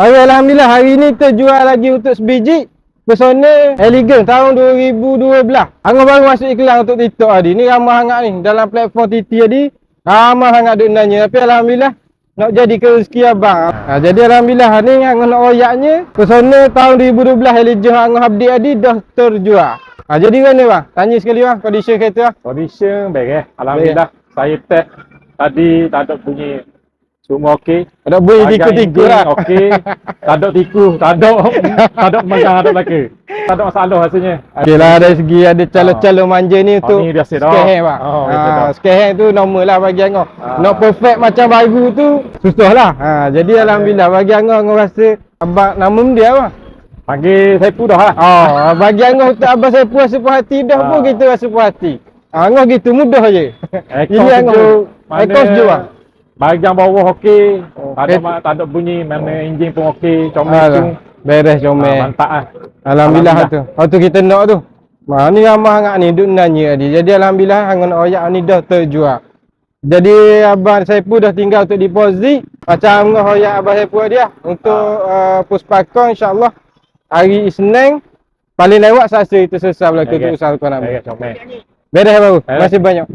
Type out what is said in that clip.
Alhamdulillah hari ni terjual lagi untuk sebiji Personal Elegant tahun 2012. Angah baru masuk iklan untuk TikTok tadi. Ni ramah sangat ni dalam platform TT tadi. Ramah sangat duk nanya. Tapi alhamdulillah nak jadi ke rezeki abang. Jadi alhamdulillah ni angah nak royaknya. Personal tahun 2012 Elegant angah update tadi dah terjual. Jadi mana bang? Tanya sekali bang, condition kereta bang. Condition baik alhamdulillah. Saya test tadi tak ada bunyi. Semua okey. Ada bunyi tiku-tiku lah. Okey. Tak ada tiku, tak ada megang ada lagi. Tak ada masalah rasanya. Okey lah dari segi ada calon-calon manja ni untuk ni biasa dah. scare bang. Scare tu normal lah bagi angah. Nak perfect macam baru tu susah lah. Jadi alhamdulillah bagi angah rasa abang nama dia bang. Panggil Saipu dah lah. Bagi angah untuk abang saya puas hati dah pun kita rasa puas hati. Angah gitu mudah je. Ekor sejuk. Ekor sejuk bang. Bahagian bawah okey. Tak ada bunyi, mana enjin pun okey, comel tu. Beres comel. Mantap ah. Alhamdulillah tu. Tu kita nak tu. Ni ramah sangat ni duk nanya tadi. Jadi alhamdulillah hang nak royak ni dah terjual. Jadi abang saya pun dah tinggal untuk deposit. Macam ngah royak abang saya pun dia untuk Puspakan insya-Allah hari Isnin paling lewat Selasa itu selesai berlaku untuk usaha kau nak. Beres comel. Beres baru. Terima kasih banyak.